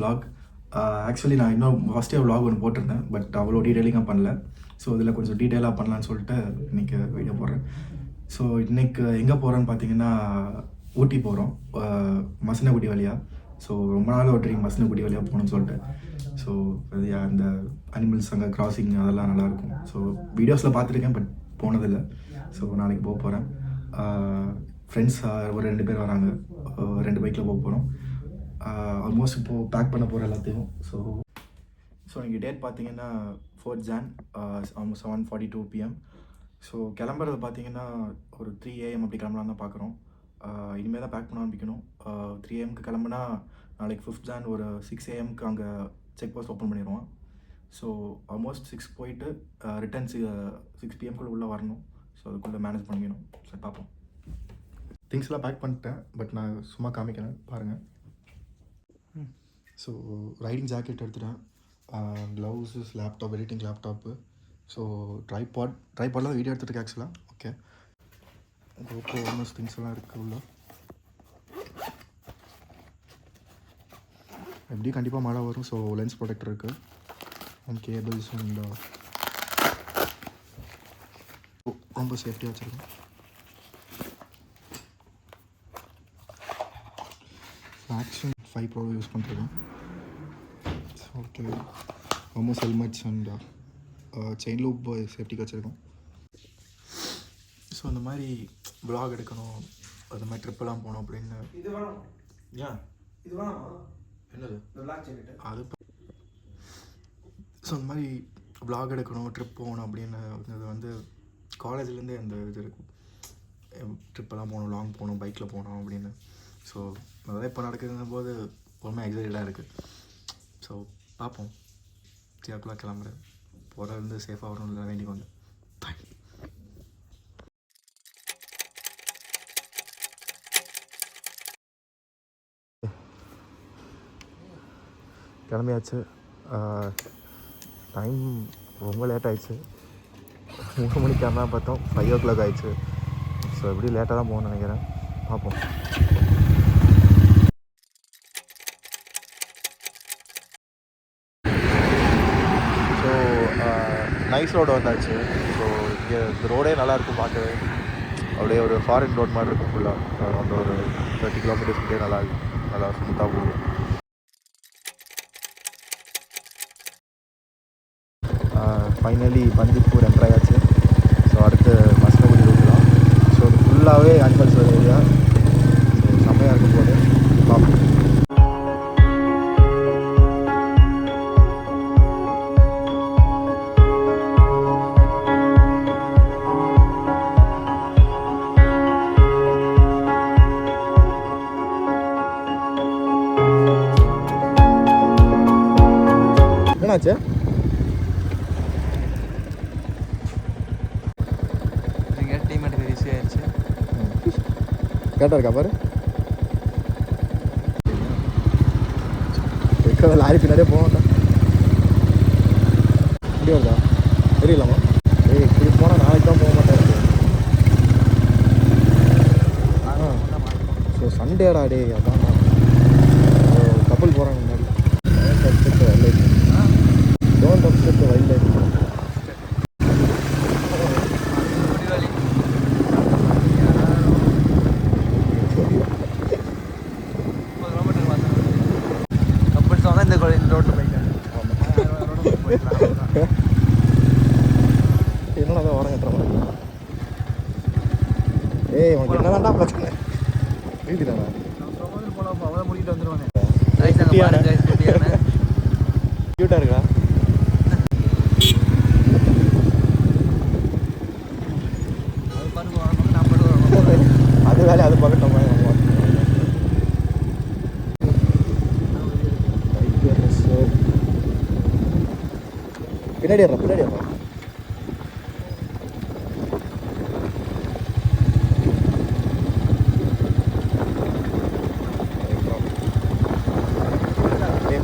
vlog. Actually நான் இன்னும் ஃபஸ்ட்டே vlog ஒன்று போட்டிருந்தேன், பட் அவ்வளோ டீட்டெயிலிங்காக பண்ணல. ஸோ இதில் கொஞ்சம் டீட்டெயிலாக பண்ணலான்னு சொல்லிட்டு இன்றைக்கி வீடியோ போடுறேன். ஸோ இன்றைக்கி எங்கே போகிறேன்னு பார்த்தீங்கன்னா ஊட்டி போகிறோம், மசனகுடி வழியாக. ஸோ ரொம்ப நாள் ஒரு ட்ரீம் மசனகுடி வழியாக போகணும்னு சொல்லிட்டு. ஸோ அது அந்த அனிமல்ஸ் அங்கே கிராசிங் அதெல்லாம் நல்லாயிருக்கும். ஸோ வீடியோஸில் பார்த்துருக்கேன், பட் போனதில்லை. ஸோ நாளைக்கு போக போகிறேன். ஃப்ரெண்ட்ஸ் ஒரு 2 பேர் வராங்க, 2 பைக்கில் போக போகிறோம். ஆல்மோஸ்ட் இப்போது பேக் பண்ண போகிற எல்லாத்தையும். ஸோ இன்றைக்கி டேட் பார்த்தீங்கன்னா 4th Jan, almost 7:42 PM. So கிளம்புறது பார்த்தீங்கன்னா ஒரு 3 AM அப்படி கிளம்பலாம் தான் பார்க்குறோம். இனிமேல் தான் பேக் பண்ண ஆரம்பிக்கணும். 3 AMக்கு கிளம்புனா நாளைக்கு 5th Jan ஒரு 6 AMக்கு அங்கே செக் போஸ்ட் ஓப்பன் பண்ணிடுவோம். ஸோ ஆல்மோஸ்ட் 6 போயிட்டு ரிட்டர்ன் 6 PMக்குள்ளே உள்ளே வரணும். ஸோ அதுக்குள்ளே மேனேஜ் பண்ணிக்கணும். சரி பார்ப்போம். திங்ஸ்லாம் பேக் பண்ணிட்டேன், பட் நான் சும்மா காமிக்கிறேன் பாருங்கள். ஸோ ரைடிங் ஜாக்கெட் எடுத்துட்டேன், க்ளவுஸஸ், லேப்டாப், எடிட்டிங் லேப்டாப்பு. ஸோ ட்ரைபாடில் தான் வீடியோ எடுத்துகிட்டு ஆக்சுவலாக. ஓகே, GoPro ஆல்மோஸ்ட் திங்ஸ் எல்லாம் இருக்குது உள்ள. எப்படி கண்டிப்பாக மழை வரும். ஸோ லென்ஸ் ப்ரொடெக்டர் இருக்குது அண்ட் கேபிள்ஸ் அண்ட் ரொம்ப சேஃப்டியாக வச்சுருக்கேன். ஆக்ஷன் 5 Pro யூஸ் பண்ணுறேன். So okay, almost helmets and chain loop சேஃப்டிக்கு வச்சுருக்கோம். ஸோ இந்த மாதிரி vlog எடுக்கணும், அது மாதிரி ட்ரிப்பெல்லாம் போகணும் அப்படின்னு. ஏன் இது என்னது அது? ஸோ இந்த மாதிரி vlog எடுக்கணும், ட்ரிப் போகணும் அப்படின்னு அது வந்து காலேஜ்லேருந்தே அந்த இது இருக்கும். ட்ரிப்பெல்லாம் போகணும், லாங் போகணும், பைக்கில் போகணும் அப்படின்னு. ஸோ அதெல்லாம் இப்போ நடக்குதுங்கும் போது ரொம்ப எக்ஸைட்டடாக இருக்குது. ஸோ பார்ப்போம். 3 o'clock கிளம்புறேன். போகிறது வந்து சேஃபாக வரணும்னு வேண்டிக்கோங்க. பாய். கிளம்பியாச்சு. டைம் ரொம்ப லேட் ஆகிடுச்சு. 3 மணிக்கு கிளம்பா பார்த்தோம், 5 o'clock ஆகிடுச்சு. ஸோ எப்படி லேட்டாக தான் போகணும்னு நினைக்கிறேன். பார்ப்போம். நைஸ் ரோடு வந்தாச்சு. ஸோ இங்கே இந்த ரோடே நல்லாயிருக்கும் பார்க்கவே. அப்படியே ஒரு ஃபாரின் ரோட் மாதிரி இருக்கும் ஃபுல்லாக. அந்த ஒரு 30 kilometers நல்லா ஸ்மூத்தாக போகும். ஃபைனலி பந்திப்பூர் என்ட்ரு ஆயாச்சு. ஸோ அடுத்து மசனகுடி ரூட் தான். ஸோ அது ஃபுல்லாகவே அனிமல்ஸ் ஏரியா. ஸோ செம்மையாக இருக்கும் போது பார்ப்போம். என்னாச்சு? டீமேட்டுக்கு ரிசீவ் ஆயிடுச்சு. கேட்டால் இருக்கா பாரு. லாரி பின்னாடியே போகண்டா. இப்படி வருதா தெரியலாமா? இப்படி போனால் நாளைக்கு தான் போக மாட்டேன். ஸோ சண்டேடா டே, அதான் கப்பல் போகிறாங்க முன்னாடி. Don't upset the wildlife. என்னடா தான் வரம் கட்டுற மாதிரி. உனக்கு என்னதான்டா பிரச்சனை? வீட்டுதானா முடிக்கிட்டு வந்துடுவாங்க. க்யூட்டாக இருக்கா? அது வேலை அது பார்க்கட்டும். பின்னாடி பின்னாடி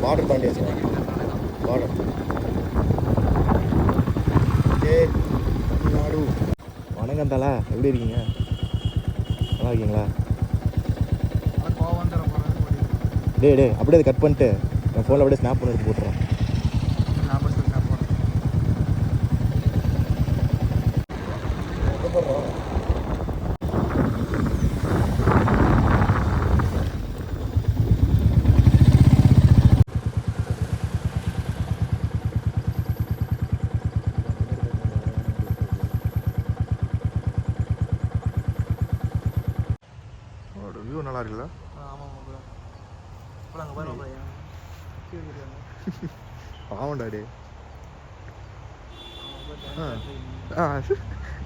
பார்டர் தாண்டி வச்சுருவாங்க. பார்டர் தமிழ்நாடு. வணக்கம் தலை, எப்படி இருக்கீங்க? நல்லா இருக்கீங்களா? டே அப்படியே அதை கட் பண்ணிட்டு என் ஃபோனில் அப்படியே ஸ்னாப் பண்ணி எடுத்து போட்டுறேன். நான் பஸ் ஸ்னாப் போடுறேன். வியூ நல்லா இருக்குல்ல? ஆமாம் ப்ரோ. அப்புறம் அங்கே பாருங்க ஆமாண்டா டே.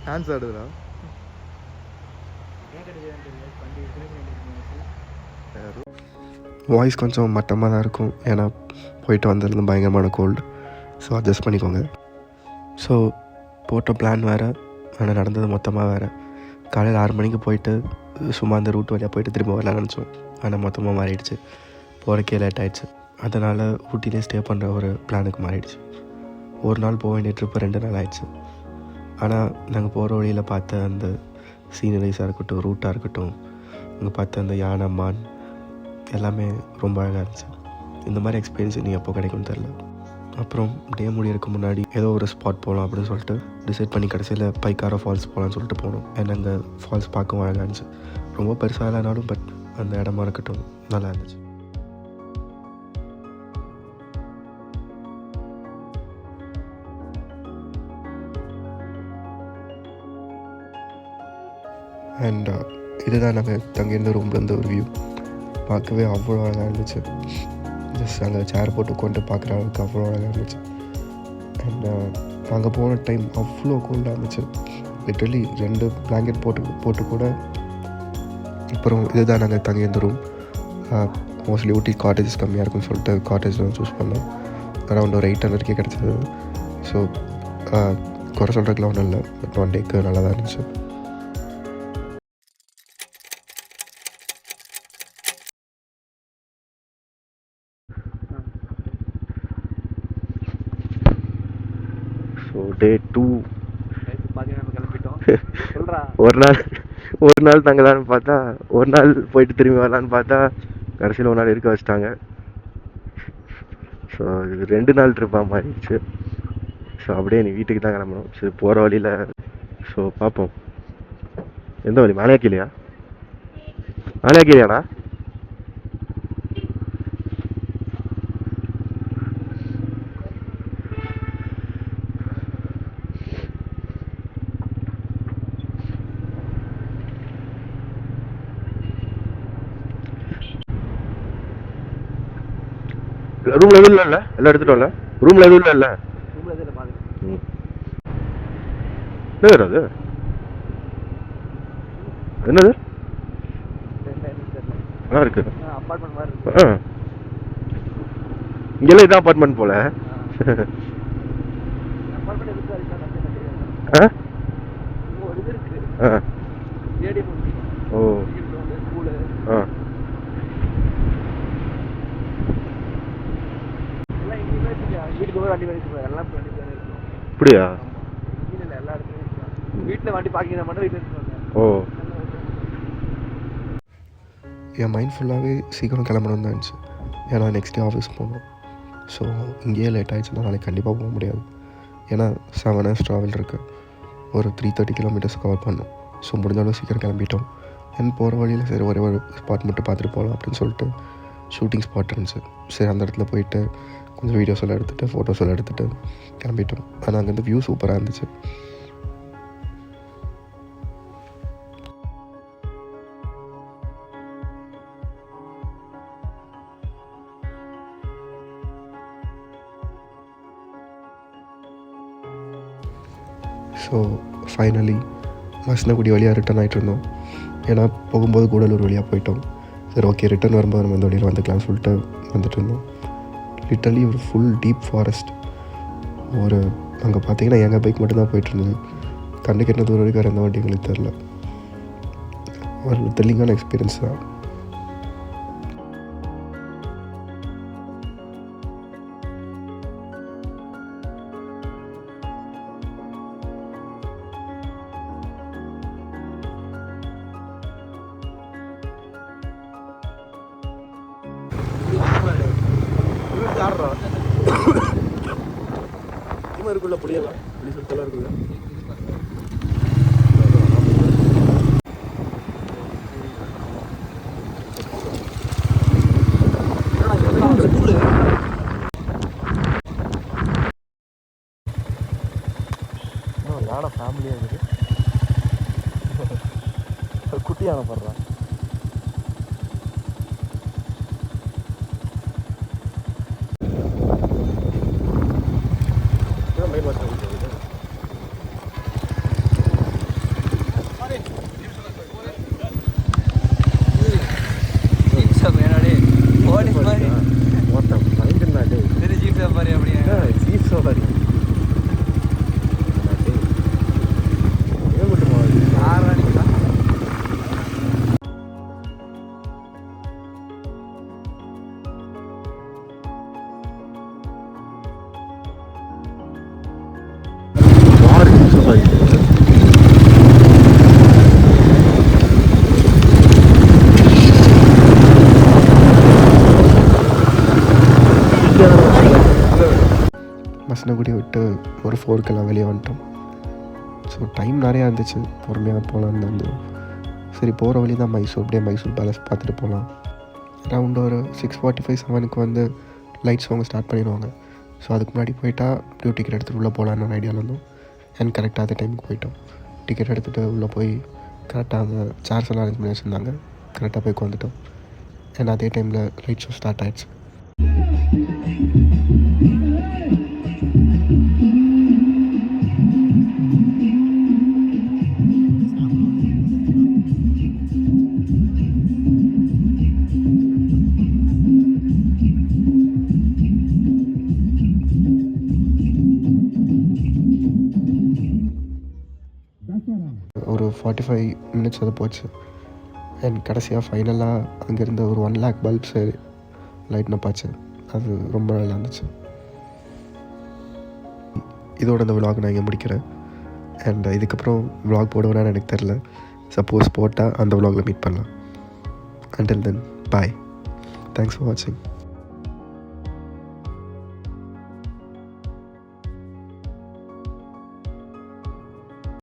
டான்ஸ் ஆடுதுடா. வாய்ஸ் கொஞ்சம் மட்டமாக தான் இருக்கும், ஏன்னா போயிட்டு வந்திருந்து பயங்கரமான கோல்டு. ஸோ அட்ஜஸ்ட் பண்ணிக்கோங்க. ஸோ போட்ட பிளான் வேறு, ஆனால் நடந்தது மொத்தமாக வேறு. காலையில் 6 மணிக்கு போயிட்டு சும்மா அந்த ரூட் வழியாக போயிட்டு திரும்ப வரலாம்னு நினச்சோம். ஆனால் மொத்தமாக மாறிடுச்சு. போகிறக்கே லேட் ஆகிடுச்சு. அதனால் ஊட்டிலே ஸ்டே பண்ணுற ஒரு பிளானுக்கு மாறிடுச்சு. ஒரு நாள் போக வேண்டிய ட்ரிப்பு 2 நாள் ஆயிடுச்சு. ஆனால் நாங்கள் போகிற வழியில் பார்த்த அந்த சீனரிஸாக இருக்கட்டும், ரூட்டாக இருக்கட்டும், அங்கே பார்த்த அந்த யானை, மான் எல்லாமே ரொம்ப அழகாக இருந்துச்சு. இந்த மாதிரி எக்ஸ்பீரியன்ஸ் இனி எப்போ கிடைக்கும்னு தெரில. அப்புறம் டே முடியறதுக்கு முன்னாடி ஏதோ ஒரு ஸ்பாட் போகலாம் அப்படின்னு சொல்லிட்டு டிசைட் பண்ணி கடைசியில் பைக்காரா ஃபால்ஸ் போகலான்னு சொல்லிட்டு போனோம். ஏன்னா அங்கே ஃபால்ஸ் பார்க்கவும் அழகாக இருந்துச்சு. ரொம்ப பெருசாக இல்லைனாலும் பட் அந்த இடமா இருக்கட்டும் நல்லா இருந்துச்சு. அண்ட் இதுதான் நாங்கள் தங்கியிருந்த ரூம்லேருந்து ஒரு வியூ. பார்க்கவே அவ்வளோ அழகாக இருந்துச்சு. ஜஸ்ட் அங்கே சேர் போட்டு உட்காந்து பார்க்குற அளவுக்கு அவ்வளோ அழகாக இருந்துச்சு. அண்ட் நாங்கள் போன டைம் அவ்வளோ கோல்டாக இருந்துச்சு. லிட்டரலி 2 பிளாங்கெட் போட்டு கூட. அப்புறம் இதுதான் நாங்கள் தங்கியிருந்த ரூம். மோஸ்ட்லி ஊட்டி காட்டேஜஸ் கம்மியாக இருக்குன்னு சொல்லிட்டு காட்டேஜ் தான் சூஸ் பண்ணோம். அரௌண்ட் ஒரு 800 கிடச்சிது. ஸோ குறை சொல்கிறதுக்குலாம் ஒன்றும் இல்லை, பட் 1 டேக்கு நல்லா தான் இருந்துச்சு. ஸோ டே 2 ஒரு நாள் தங்கலான்னு பார்த்தா, ஒரு நாள் போயிட்டு திரும்பி வரலான்னு பார்த்தா கடைசியில் ஒரு நாள் இருக்க வச்சிட்டாங்க. ஸோ இது 2 நாள் ட்ரிப்பாக மாறிடுச்சு. ஸோ அப்படியே நீ வீட்டுக்கு தான் கிளம்பணும். சரி போகிற வழியில் ஸோ பார்ப்போம். எந்த வழி? மலையாக்கிலையா? மலையாக்கிலையாடா? ரூம்ல எதுவும் இல்லைல்ல? எல்லாம் எடுத்துட்டோம்ல? ரூம்ல எதுவும் இல்லைல்ல? என்ன அது? என்னது நல்லா இருக்கு. இங்கெல்லாம் இதான் அப்பார்ட்மெண்ட் போல. ஓ அப்படியா? ஓ என் மைண்ட் ஃபுல்லாகவே சீக்கிரம் கிளம்பணும்னு தான் இருந்துச்சு. ஏன்னா நெக்ஸ்ட் டே ஆஃபீஸ் போகணும். ஸோ இங்கேயே லேட் ஆகிடுச்சுன்னா நாளைக்கு கண்டிப்பாக போக முடியாது. ஏன்னா 7 hours ட்ராவல் இருக்குது. ஒரு 330 kilometers கவர் பண்ணோம். ஸோ முடிஞ்சாலும் சீக்கிரம் கிளம்பிட்டோம். என் போகிற வழியில் சரி ஒரே ஒரு ஸ்பாட் மட்டும் பார்த்துட்டு போகலாம் அப்படின்னு சொல்லிட்டு ஷூட்டிங் ஸ்பாட் இருந்துச்சு. சரி அந்த இடத்துல போயிட்டு கொஞ்சம் வீடியோஸ் எல்லாம் எடுத்துகிட்டு ஃபோட்டோஸ் எல்லாம் எடுத்துகிட்டு கிளம்பிட்டோம். ஆனால் அங்கேருந்து வியூ சூப்பராக இருந்துச்சு. ஸோ ஃபைனலி மசனகுடி வழியாக ரிட்டன் ஆகிட்டு இருந்தோம். ஏன்னா போகும்போது கூடலூர் வழியாக போயிட்டோம். சரி ஓகே ரிட்டன் வரும்போது நம்ம இந்த வழியில் வந்துக்கலாம்னு சொல்லிட்டு வந்துட்டு இருந்தோம். லிட்டரலி ஒரு ஃபுல் டீப் ஃபாரஸ்ட். ஒரு அங்கே பார்த்தீங்கன்னா எங்கள் பைக் மட்டும்தான் போயிட்டு இருந்தது. கண்ணுக்கு என்ன தூரம் வரைக்கும் இருந்த வண்டி எங்களுக்கு தெரில. ஒரு த்ரில்லிங்கான எக்ஸ்பீரியன்ஸ் தான். பாடுறா இவன் இருக்குல்ல புளியெல்லாம் புளி சுத்தெல்லாம் இருக்குல்ல யானை ஃபேமிலியாக இருக்குது குட்டி யானை படுறான் மசனகுடி விட்டு ஒரு 4 வெளியே வந்துட்டோம். ஸோ டைம் நிறையா இருந்துச்சு, பொறுமையாக போகலான்னு இருந்தோம். சரி போகிற வழி தான் மைசூர், அப்படியே மைசூர் பேலஸ் பார்த்துட்டு போகலாம். அரவுண்ட் ஒரு 6:45 7க்கு வந்து லைட்ஸ் அவங்க ஸ்டார்ட் பண்ணிடுவாங்க. ஸோ அதுக்கு முன்னாடி போயிட்டா அப்படியே டிக்கெட் எடுத்துகிட்டு உள்ளே போகலான்னு ஒரு ஐடியாவில் இருந்தோம். அண்ட் கரெக்டாக அந்த டைமுக்கு போயிட்டோம். டிக்கெட் எடுத்துகிட்டு உள்ளே போய் கரெக்டாக அந்த சேர்ஸ் எல்லாம் அரேஞ்ச் பண்ணி வச்சுருந்தாங்க. கரெக்டாக போய் உட்காந்துட்டோம். அண்ட் அதே டைமில் லைட் ஷோ ஸ்டார்ட் ஆகிடுச்சு. ஒரு 45 minutes அது போச்சு. அண்ட் கடைசியாக ஃபைனலாக அங்கேருந்த ஒரு 1 lakh பல்ப்ஸு லைட்னா பாச்சு. அது ரொம்ப நல்லா இருந்துச்சு. இதோட இந்த விலாக் நான் இங்கே முடிக்கிறேன். அண்ட் இதுக்கப்புறம் விலாக் போடுவேன்னு எனக்கு தெரில. சப்போஸ் போட்டால் அந்த விலாகில் மீட் பண்ணலாம். Until then bye. Thanks for வாட்சிங்.